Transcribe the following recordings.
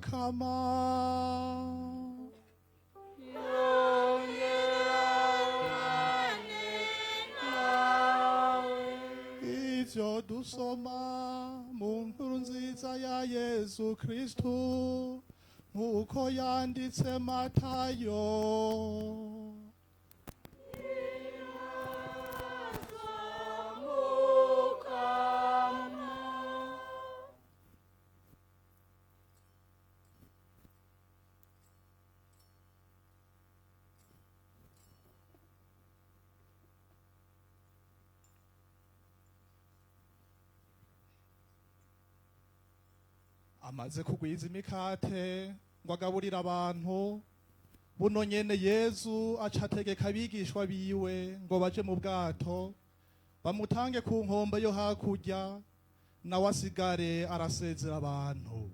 mukama ivyo dusoma mu nkuru nziza ya Yesu Kristu nk'uko yanditse Matayo. Amaze kugwiza imikate ngo agaburira abantu, buno nyene Yezu aca ategeka abigishwa biwe ngo baje mu bwato bamutange ku nkombe yo hakurya, nawe asigare arasezera abantu.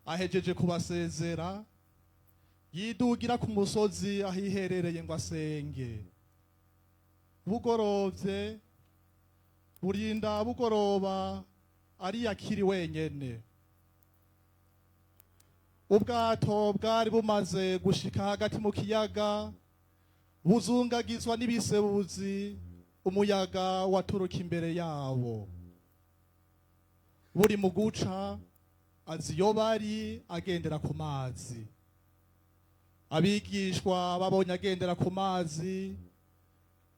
Ahejeje kubasezera yidugira ku musozi ahiherereye ngo asenge. Bugorovye burinda bugoroba ariyakiri wenyene. Ubwato bwari bumaze gushika hagati mu kiyaga, buzungagizwa n'ibisebuzi, umuyaga waturuka imbere yabo. Buri mu guca azi iyo bari agendera ku mazi. Abigishwa babonye agendera ku mazi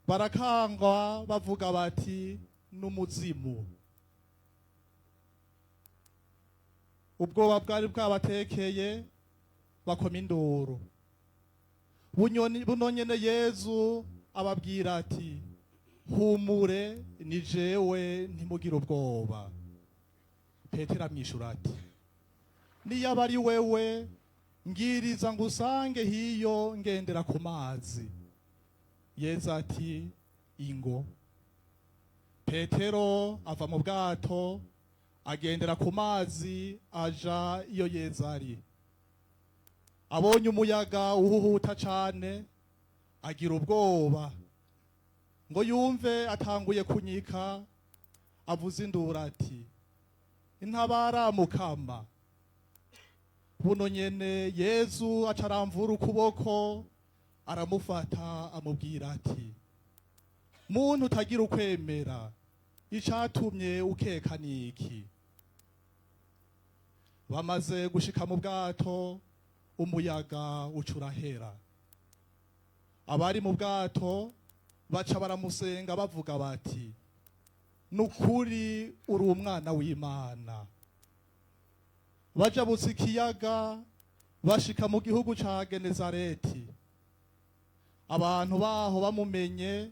barakangwa bavuga bati n'umuzimu. Ubwoba bwari bwabatekeye bakoma induru. Buno nyene Yezu ababwira ati humure ni jewe ntimugire ubwoba. Petero amwishura ati niyaba ari wewe ngiriza ngusange hiyo ngendera ku mazi. Yezu ati ingo. Petero ava mu bwato agendera ku mazi aja iyo Yezu ari. Abonye umuyaga uhuhuta cane agira ubwoba, ngo yumve atanguye kunyika, avuza induru ati intabara mukama. Buno nyene Yezu aca aramvura ukuboko aramufata amubwira ati muntu utagira ukwemera, icatumye ukeka niki? Bamaze gushika mu bwato umuyaga ucurahera. Abari mu bwato baca baramusenga bavuga bati nukuri uri umwana w'Imana. Bajabutse ikiyaga bashika mu gihugu ca Genezareti. Abantu baho bamumenye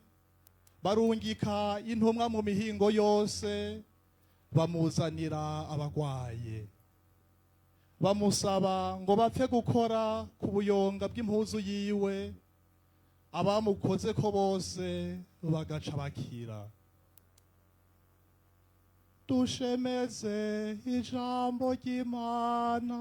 barungika intumwa mu mihingo yose bamuzanira abagwaye. Bamusaba ngo bapfe gukora ku buyonga bw'impuzu yiwe, abamukoze ko bose bagaca bakira. Dushemeze ijambo ry'Imana.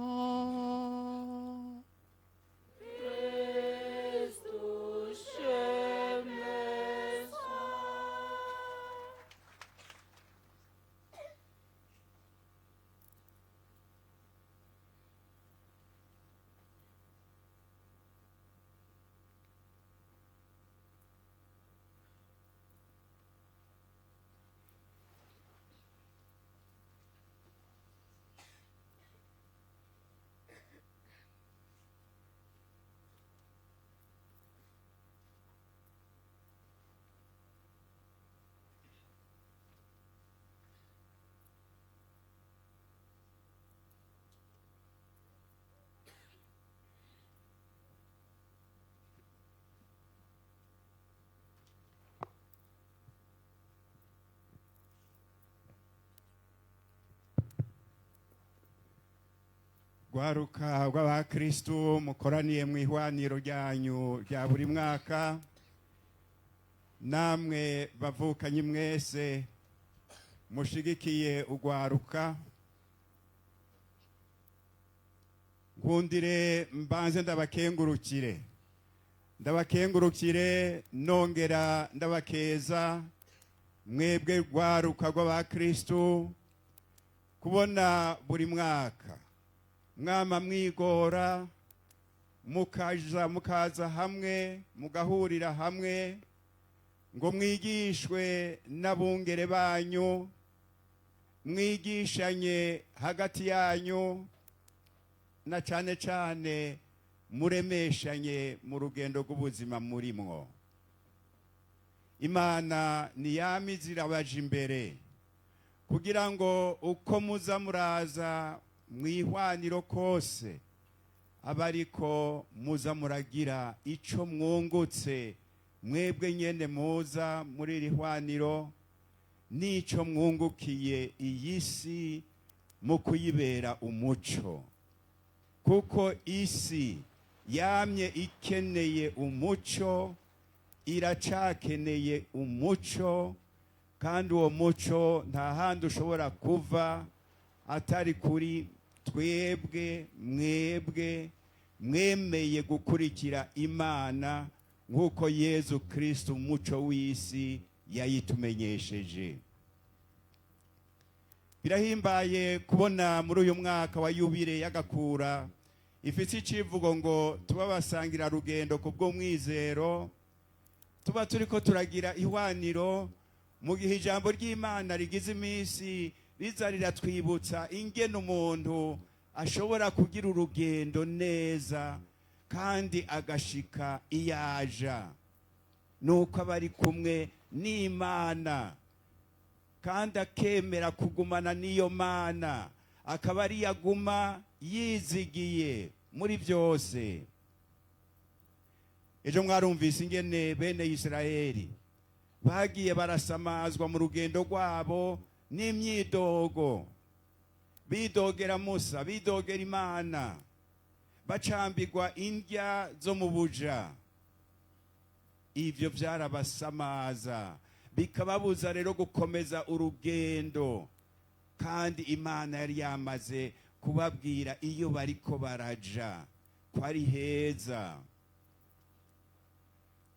Gwaruka rw'abakristu mukoraniye mu ihwaniro ryanyu rya buri mwaka, namwe bavukanye mwese mushigikiye ugwaruka, nkundire mbanze ndabakengurukire nongera ndabakeza mwebwe gwaruka rw'abakristu kubona buri mwaka mwama mwigora mukaza hamwe mugahurira hamwe ngo mwigishwe n'abungere banyu, mwigishanye hagati yanyu, na cane cane muremeshanye mu rugendo rw'ubuzima murimwo. Imana niyamize irabaje imbere kugira ngo uko muza muraza mwihwaniro kose abariko muza muragira ico mwungutse mwebwe nyene muza muri iri hwaniro, n'ico mwungukiye iyi si mu kuyibera umuco, kuko isi yamye ikeneye umuco, iracakeneye umuco, kandi uwo muco nta handi ushobora kuva atari kuri twebwe mwebwe mwemeye gukurikira Imana nk'uko Yezu Kristo umuco w'isi yayitumenyesheje. Birahimbaye kubona muri uyu mwaka wa yubile y'agakura ifite icivugo ngo tuba basangira rugendo kubwo mwizero, tuba turiko turagira ihwaniro mu gihe ijambo ry'Imana rigize iminsi riza riratwibutsa ingene umuntu ashobora kugira urugendo neza kandi agashika iyaja, nuko aba ari kumwe n'Imana kandi akemera kugumana n'iyo Mana, akaba ari yaguma yizigiye muri byose. Ejo mwarumvise ingene bene Israeli bagiye barasamazwa mu rugendo rwabo n'imyidogo, bidogera Musa, bidogera Imana, bacambirwa indya zo mu buja. Ivyo vyarabasamaza bikababuza rero gukomeza urugendo, kandi Imana yari yamaze kubabwira iyo bariko baraja ko ari heza.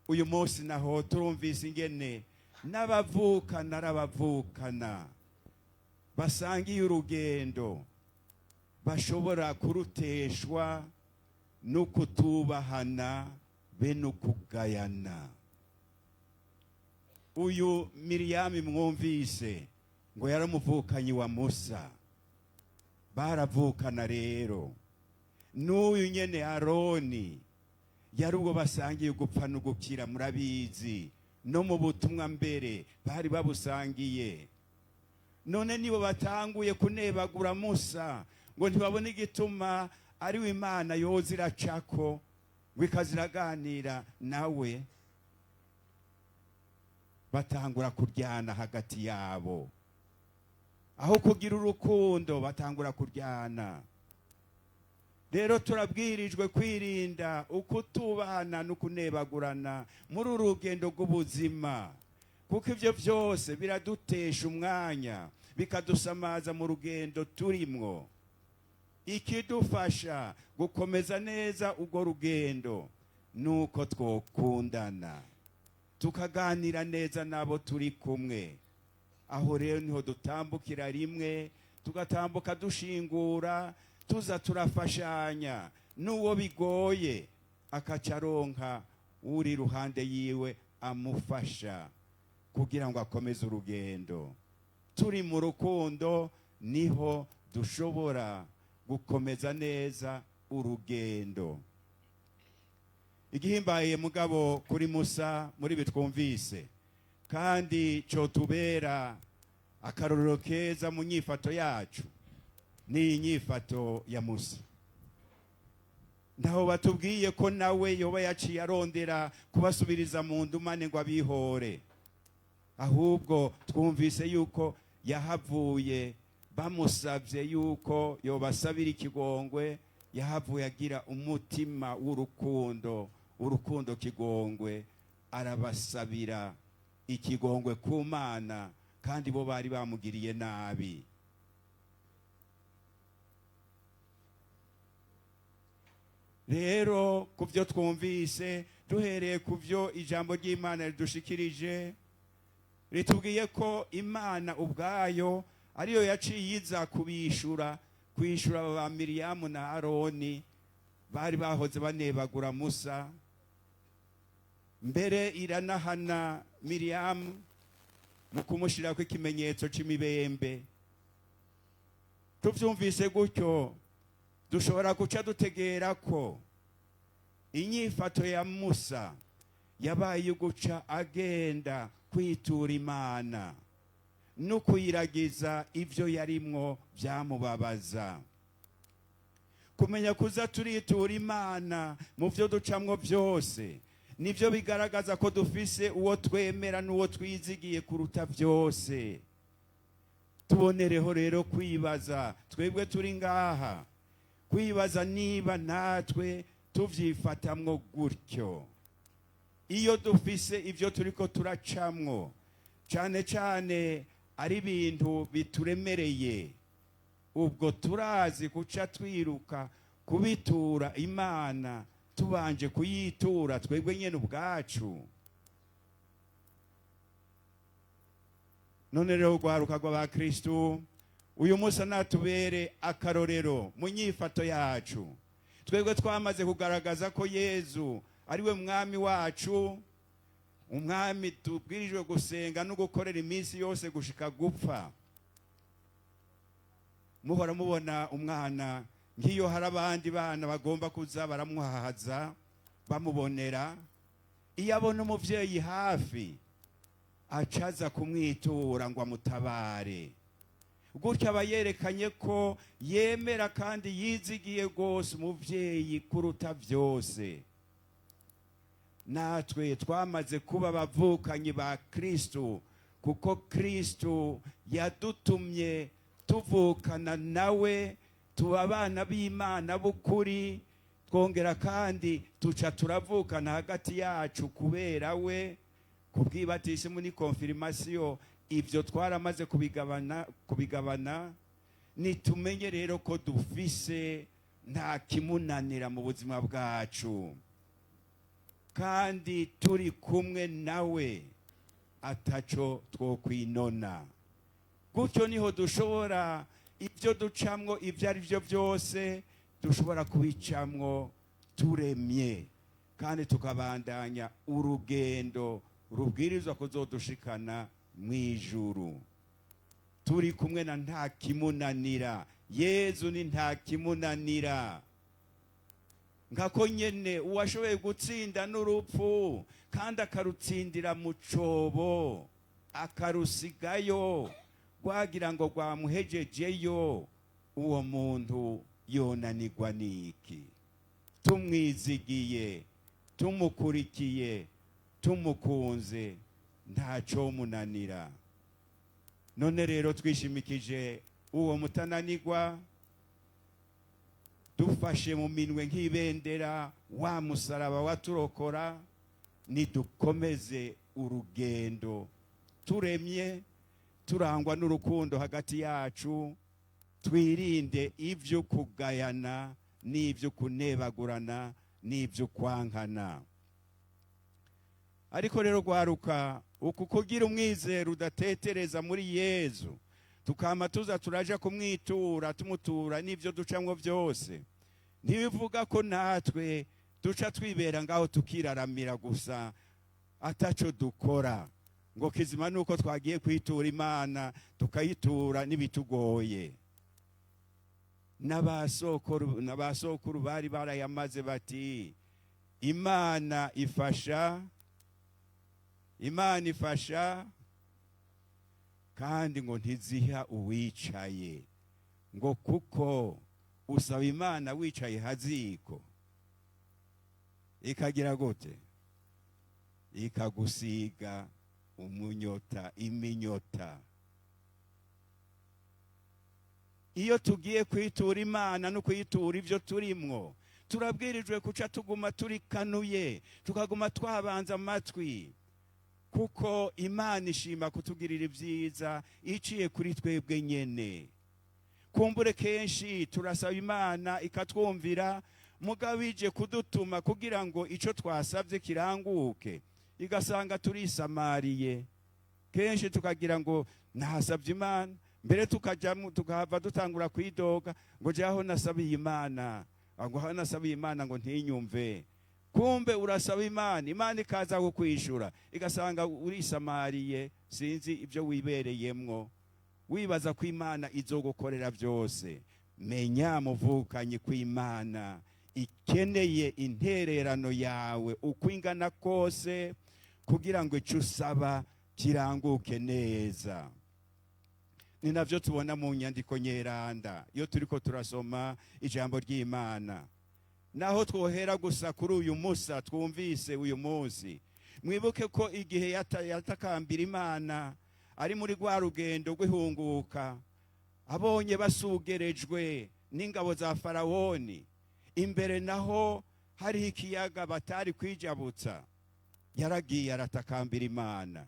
Uyu munsi naho turumvise ingene n'abavukana basangiye urugendo bashobora kuruteshwa no kutubahana be no kugayana. Uyu Miriyamu mwumvise ngo yaramuvukanyi wa Musa, baravukana rero. N'uyu nyene Aroni yari ubwo basangiye gupfa no gukira, murabizi, no mu butumwa mbere bari babusangiye. None nibo batanguye kunebagura Musa ngo ntibabone igituma ari we Imana yoza iracako ngo ikaziraganira nawe. Batangura kuryana hagati yabo, aho kugira urukundo batangura kuryana. Rero turabwirijwe kwirinda ukutubahana no kunebagurana muri urugendo rw'ubuzima, kuko ivyo vyose biradutesha umwanya, bikadusamaza mu rugendo turimwo. Ikidufasha gukomeza neza urwo rugendo nuko twokundana, tukaganira neza nabo turi kumwe. Aho rero niho dutambukira rimwe, tugatambuka dushingura, tuza turafashanya. N'uwo bigoye akacaronka uri ruhande yiwe amufasha kugira ngo akomeze urugendo. Turi mu rukundo niho dushobora gukomeza neza urugendo. Igihimbaye mugabo kuri Musa muri bitwumvise, kandi cyo tubera akarorero keza mu nyifato yacu, ni inyifato ya Musa. Ndaho batubwiye ko nawe yoba yaciye arondera kubasubiriza mu ndumane ngo abihore, ahubwo twumvise yuko yahavuye bamusabye yuko yobasabira ikigongwe, yahavuye agira umutima w'urukundo, urukundo kigongwe, arabasabira ikigongwe ku Mana, kandi bo bari bamugiriye nabi. Rero kuvyo twumvise, duhereye kuvyo ijambo ry'Imana ridushikirije, ritubwiye ko Imana ubwayo ariyo yaciye iza kubishura kwishura ba Miriyamu na Aroni bari bahoze banebagura Musa. Mbere iranahana Miriyamu mu kumushirako ikimenyetso c'imibembe. Tuvyumvise gutyo dushobora guca dutegera ko inyifato ya Musa yabaye guca agenda kwitura Imana no kuyiragiza ivyo yarimwo byamubabaza. Kumenya kuza turitura Imana mu vyo ducamwo byose nivyo bigaragaza ko dufise uwo twemera n'uwo twizigiye kuruta byose. Tubonereho rero kwibaza twebwe turi ngaha, kwibaza niba natwe tuvyifatamwo gutyo. Iyo dufise ivyo turiko turacamwo cane cane ari ibintu bituremereye, ubwo turazi kuca twiruka kubitura Imana tubanje kuyitura twebwe nyene ubwacu. None rero rwaruka rw'abakristu uyu munsi natubere akarorero mu nyifato yacu. Twebwe twamaze kugaragaza ko Yezu ariwe mwami wacu, umwami tubwirijwe gusenga no gukorera iminsi yose gushika gupfa. Muhora mubona umwana ngiyo hari abandi bana bagomba kuza baramuhahaza bamubonera, iyo abona umuvyeyi hafi acaza kumwitura ngo amutabare. Gutyo aba yerekanye ko yemera kandi yizigiye rwose umuvyeyi kuruta byose. Natwe twamaze kuba abavukanyi ba Kristo, kuko Kristo yadutumye tuvukana nawe, tuba abana b'Imana b'ukuri, twongera kandi tuca turavukana hagati yacu kubera we. Kubwibatisimu ni confirmation, ivyo twaramaze kubigabana. Nitumenye rero ko dufise nta kimunanira mu buzima bwacu, kandi turi kumwe nawe ataco twokwinona. Gutyo niho dushobora ivyo ducamwo ivyo ari byo byose dushobora kubicamwo turemye, kandi tukabandanya urugendo rubwirizwa kuzodushikana mwijuru. Turi kumwe na nta kimunanira. Yezu ni nta kimunanira. Ngako nyene uwashoboye gutsinda n'urupfu kandi akarutsindira mu cobo akarusigayo rwagira ngo rwamuhejejeyo, uwo muntu yonanirwa niki? Tumwizigiye, tumukurikiye, tumukunze, ntaco munanira. None rero twishimikije uwo mutananirwa, dufashe mu minwe nk'ibendera wa musaraba waturokora, nidukomeze urugendo turemye, turangwa n'urukundo hagati yacu, twirinde ivyo kugayana n'ivyo kunebagurana n'ivyo kwankana. Ariko rero rwaruka, uku kugira umwizero udatetereza muri Yezu, tukama tuza turaja kumwitura tumutura n'ivyo ducamwo byose, ntibivuga ko natwe duca twibera ngaho tukiraramira gusa ataco dukora, ngo kizima nuko twagiye kwitura Imana tukayitura n'ibitugoye. N'abasokuru bari barayamaze bati Imana ifasha kandi ngo ntiziha uwicaye, ngo kuko usaba Imana wicaye haziko ikagira gute? Ikagusiga iminyota. Iyo tugiye kwitura Imana no kuyitura ivyo turimwo, turabwirijwe kuca tuguma turikanuye, tukaguma twabanza amatwi, kuko Imana ishima kutugirira ibyiza iciye kuri twebwe nyene. Kumbure kenshi turasaba Imana ikatwumvira, mugabo ije kudutuma kugira ngo ico twasavye kiranguke, igasanga turisamariye. Kenshi tukagira ngo nahasavye Imana, mbere tukahava dutangura kwidoga ngo jaho nasabiye Imana, ngo aho nasabiye Imana ngo ntinyumve. Kumbe urasaba Imana, Imana ikaza kukwishura, igasanga urisamariye, sinzi ibyo wibereyemwo, wibaza ko Imana izogukorera byose. Menya muvukanye ko Imana ikeneye intererano yawe uko ingana kose, kugira ngo icyo usaba kiranguke neza. Ni navyo tubona mu nyandiko nyeranda iyo turiko turasoma ijambo ry'Imana. Naho twohera gusa kuri uyu Musa twumvise uyu munsi, mwibuke ko igihe yatakambira Imana ari muri rwa rugendo rw'ihunguka, abonye basugerejwe n'ingabo za Farawoni, imbere naho hari ikiyaga batari kwijabutsa, yaragiye aratakambira Imana,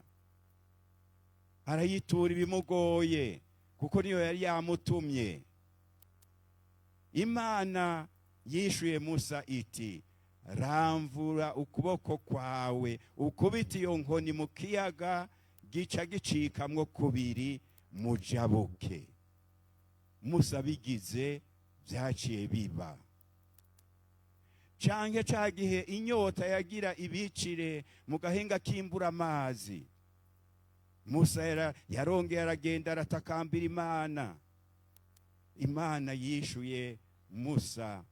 arayitura ibimugoye, kuko niyo yari yamutumye. Imana yishuye Musa iti, ramvura ukuboko kwawe ukubita iyo nkoni mu kiyaga, gica gicikamwo kubiri, mujabuke. Musa bigize byaciye biba. Canke cagihe inyota yagira ibicire mu gahinga kimbura amazi, Musa yarongeye aragenda aratakambira Imana. Imana yishuye Musa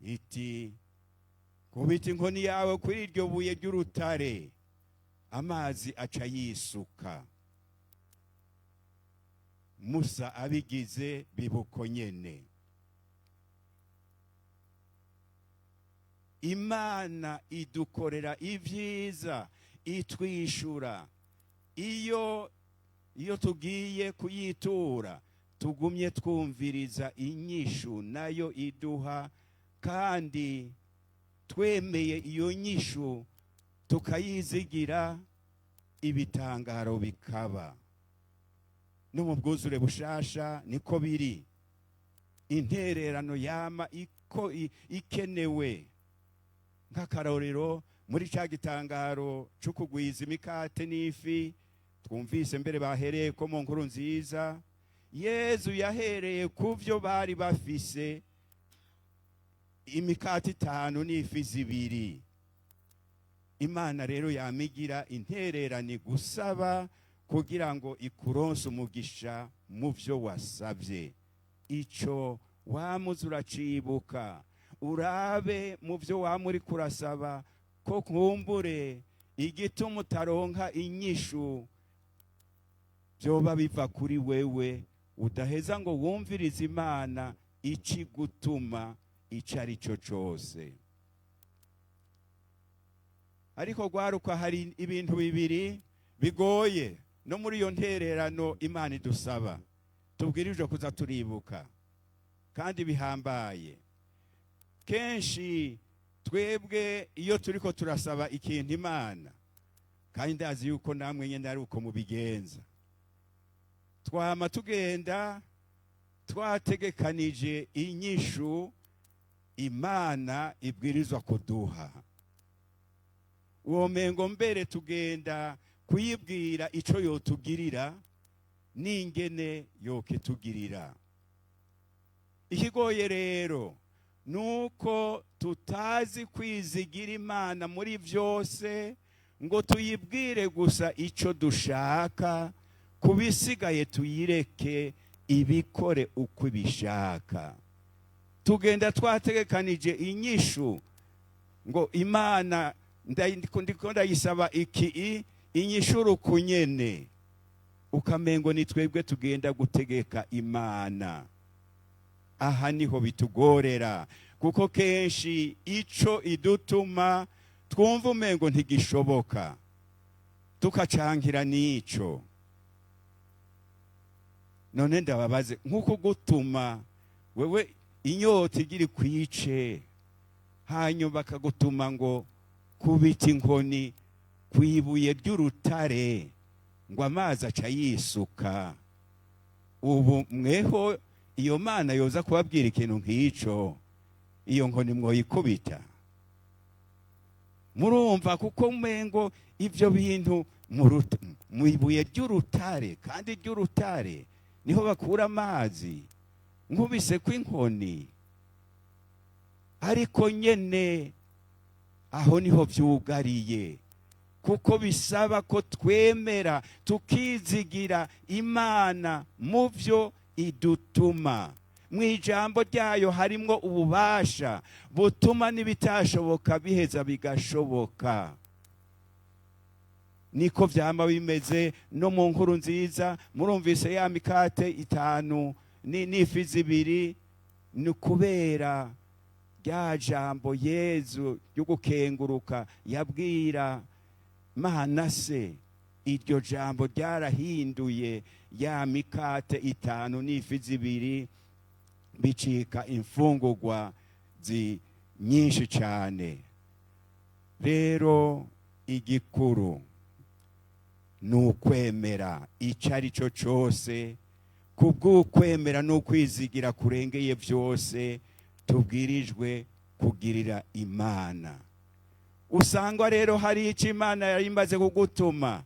iti, kubita inkoni yawe kuri iryo buye ry'urutare, amazi aca yisuka. Musa abigize bibuko nyene. Imana idukorera ivyiza, itwishura iyo tugiye kuyitura, tugumye twumviriza inyishu nayo iduha, kandi twemeye iyo nyishu tukayizigira, ibitangaro bikaba. No mu bwuzure bushasha niko biri. Intererano yama ikenewe. Nk'akarorero muri ca gitangaro cyo kugwiza imikate n'ifi, twumvise mbere bahereye ko mu nkuru nziza, Yezu yahereye kuvyo bari bafise, imikate 5 n'ifi 2. Imana rero yamigira intererano gusaba, kugira ngo ikuronse umugisha mu byo wasabye. Ico wamuze uracibuka, urabe mu byo wamuri kurasaba ko kumbure igituma utaronka inyishu byoba biva kuri wewe, udaheza ngo wumvirize Imana ici gutuma icari cyo cyose. Ariko gwaruka hari ibintu bibiri bigoye no muri iyo ntererano Imana idusaba, tubwirijwe kuza turibuka kandi bihambaye. Kenshi twebwe iyo turiko turasaba ikintu Imana, kandi ndazi yuko namwe nyene ari uko mubigenza, twama tugenda twategekanije inyishu Imana ibwirizwa kuduha. Uwo mengo mbere tugenda kuyibwira ico yotugirira n'ingene yokitugirira. Ikigoye rero nuko tutazi kwizigira Imana muri vyose, ngo tuyibwire gusa ico dushaka, kubisigaye tuyireke ibikore uko bishaka. Tugenda twategekanije inyishu ngo Imana ndiko ndayisaba iki, inyishuru kunyene, ukamengo ni twebwe tugenda gutegeka Imana. Aha niho bitugorera, kuko kenshi ico idutuma twumva umengo ntigishoboka, tukacankira nico. None ndababaze, nkuko gutuma wewe inyota igira kwice, hanyuma bakagutuma ngo kubita inkoni kwibuye ry'urutare, ngo amazi aca yisuka. Ubu mweho iyo Mana yoza kubabwira ikintu nk'ico, iyo nkoni mwoyikubita? Murumva kuko umengo ivyo bintu mu ibuye ry'urutare, kandi ry'urutare niho bakura amazi, nkubise kw'inkoni. Ariko nyene aho niho vyugariye, kuko bisaba ko twemera tukizigira Imana mu vyo idutuma. Mu ijambo ryayo harimwo ububasha butuma n'ibitashoboka biheza bigashoboka. Niko vyama bimeze no mu nkuru nziza. Murumvise ya mikate 5 n'ifi 2, ni kubera rya jambo Yezu ryo gukenguruka yabwira Manase. Iryo jambo ryarahinduye ya mikate 5 n'ifi 2 bicika imfungurwa nyinshi cyane. Rero igikuru nukwemera icari cyo cyose, kubw'ukwemera n'ukwizigira kurengeye byose tubwirijwe kugirira Imana. Usangwa rero hari icyo Imana yari imaze kugutuma,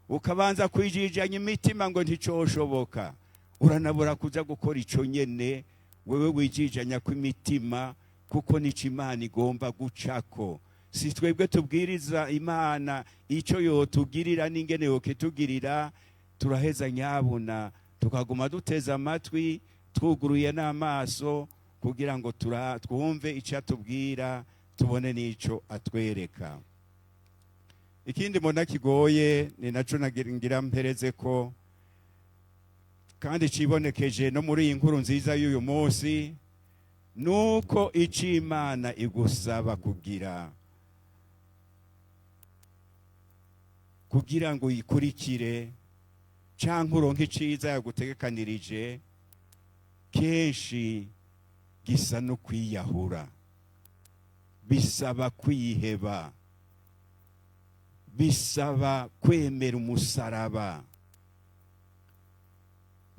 ukabanza kwijijanya imitima ngo nticoshoboka, uranabura kuja gukora ico nyene wewe wijijanya kw'imitima, kuko nico Imana igomba gucako. Si twebwe tubwiriza Imana ico yotugirira n'ingene yokitugirira. Turaheza nyabuna tukaguma duteza amatwi twuguruye n'amaso kugira ngo twumve ico atubwira, tubone n'ico atwereka. Ikindi mbona kigoye ni naco nagira mpereze ko, kandi cibonekeje no muri iyi nkuru nziza y'uyu munsi, nuko ico Imana igusaba kugira ngo uyikurikire canke uronke iciza yagutegekanirije, kenshi gisa no kwiyahura. Bisaba kwiheba, bisaba kwemera umusaraba,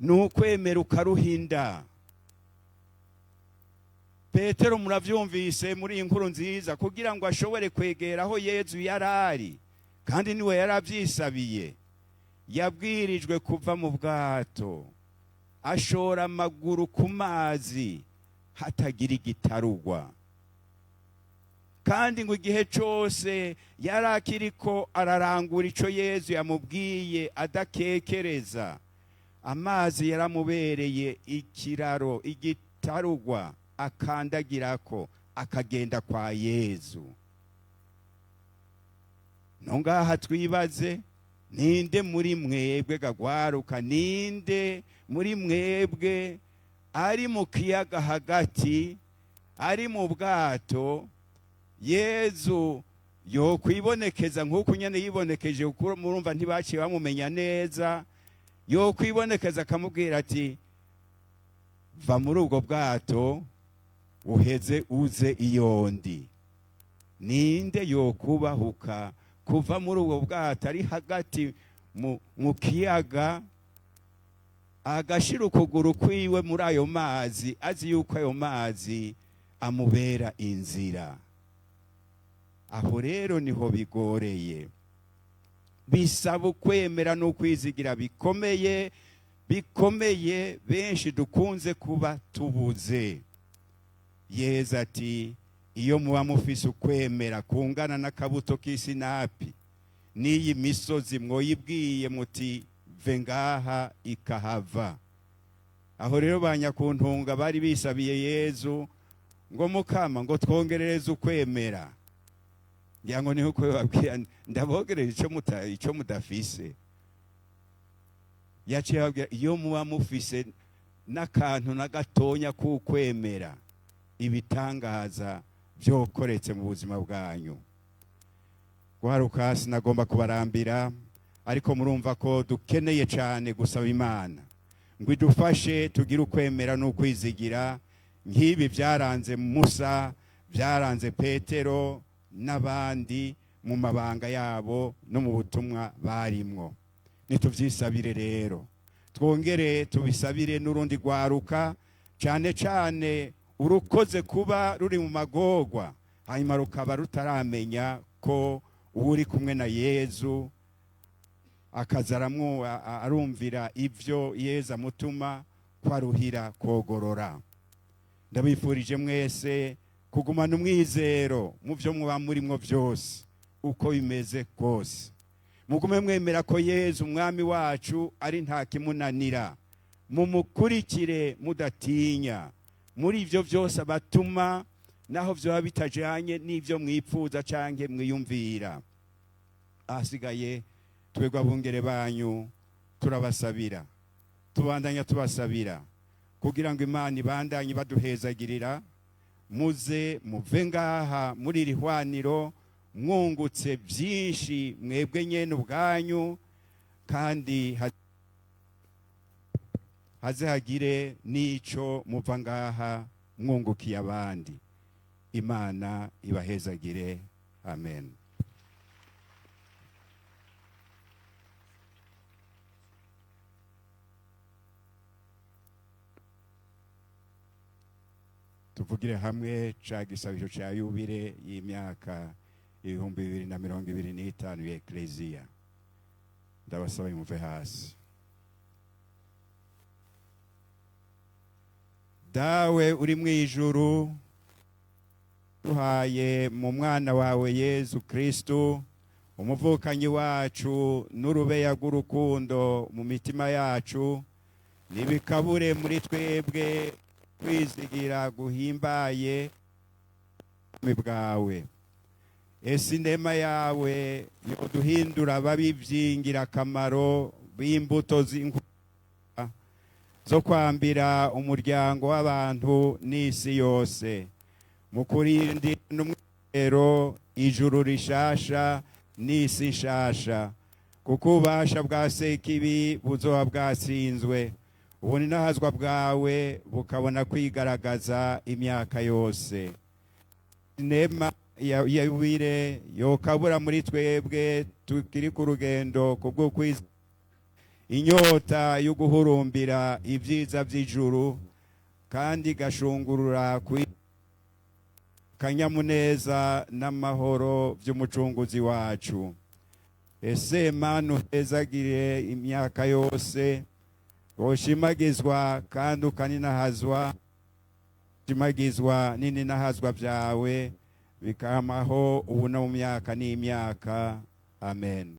nukwemera ukaruhinda. Petero muravyumvise muri iyi nkuru nziza, kugira ngo ashobore kwegera aho Yezu yarari, kandi niwe yaravyisabiye, yabwirijwe kuva mu bwato ashora amaguru ku mazi hatagira igitarugwa. Kandi ngo igihe cyose yarakiriko ararangura ico Yezu yamubwiye adakekereza, amazi yaramubereye ikiraro, igitarugwa akandagirako akagenda kwa Yezu. Nongaha twibaze, ninde muri mwebwe gagwaruka, ninde muri mwebwe ari mu kiyaga hagati, ari mu bwato, Yezu yo kwibonekeza nk'uko nyene yibonekeje, kuko murumva ntibaciye bamumenya neza, yo kwibonekeza akamubwira ati va muri ubwo bwato uheze uze iyondi. Ninde yo kubahuka kuva muri ubwo bwato ari hagati mu kiyaga, agashira ukuguru kwiwe muri ayo mazi, azi yuko ayo mazi amubera inzira? Aho rero niho bigoreye. Bisaba ukwemera n'ukwizigira bikomeye, benshi dukunze kuba tubuze. Yezu ati iyo muba mufise ukwemera kungana n'akabuto k'isinapi, n'iyi misozi mwoyibwiye muti ve ngaha ikahava. Aho rero banyakuntunga bari bisabiye Yezu ngo Mukama ngo twongerereze ukwemera. Ngira ngo niho babwira ndabogerera ico mudafise. Yaciye babwira iyo muba mufise n'akantu na gatonya k'ukwemera, ibitangaza byokoretse mu buzima bwanyu. Gwaruka sinagomba kubarambira, ariko murumva ko dukeneye cyane gusaba Imana ngo idufashe tugire ukwemera n'ukwizigira nk'ibi byaranze Musa, byaranze Petero n'abandi mu mabanga yabo no mu butumwa barimwo. Nituvyisabire rero, twongere tubisabire n'urundi gwaruka, cyane cyane urukoze kuba ruri mu magorwa, hanyuma rukaba rutaramenya ko uri kumwe na Yezu akaza arumvira ivyo Yezu amutuma kwaruhira kogorora. Ndabifurije mwese kugumana umwizero mu vyo muba murimwo vyose uko bimeze kose. Mugume mwemera ko Yezu umwami wacu ari nta kimunanira. Mumukurikire mudatinya muri ivyo vyose abatuma, naho vyoba bitajanye n'ivyo mwipfuza canke mwiyumvira. Ahasigaye twebwe abungere banyu turabasabira, tubandanya tubasabira kugira ngo Imana ibandanye baduhezagirira, muve ngaha muri iri hwaniro mwungutse byinshi mwebwe nyene ubwanyu, kandi haze hagire n'ico muva ngaha mwungukiye abandi. Imana ibahezagire. Amen. Tuvugire hamwe ca gisabisho ca yubile y'imyaka 2025 ya Eklezia. Ndabasaba muve hasi. Dawe uri mwijuru, duhaye mu mwana wawe Yezu Kristo umuvukanyi wacu n'urubeya rw'urukundo mu mitima yacu, nibikabure muri twebwe kwizigira guhimbaye bwawe. Ese inema yawe yoduhindura babivyingira akamaro b'imbuto zo kwambira umuryango w'abantu n'isi yose, mu kurindira n'umwero ijuru rishasha n'isi nshasha, kuko ububasha bwa sekibi buzoba bwatsinzwe, ubuni n'ahazwa bwawe bukabona kwigaragaza imyaka yose. Inema ya yubile yokabura muri twebwe tukiri ku rugendo kubwo kwiza inyota yo guhurumbira ibyiza by'ijuru, kandi gashungurura kanyamuneza n'amahoro by'umucunguzi wacu. Ese Mana uhezagire imyaka yose, woshimagizwa kandi ukaninahazwa, shimagizwa n'ininahazwa byawe bikamaho ubu no mu myaka n'imyaka. Amen.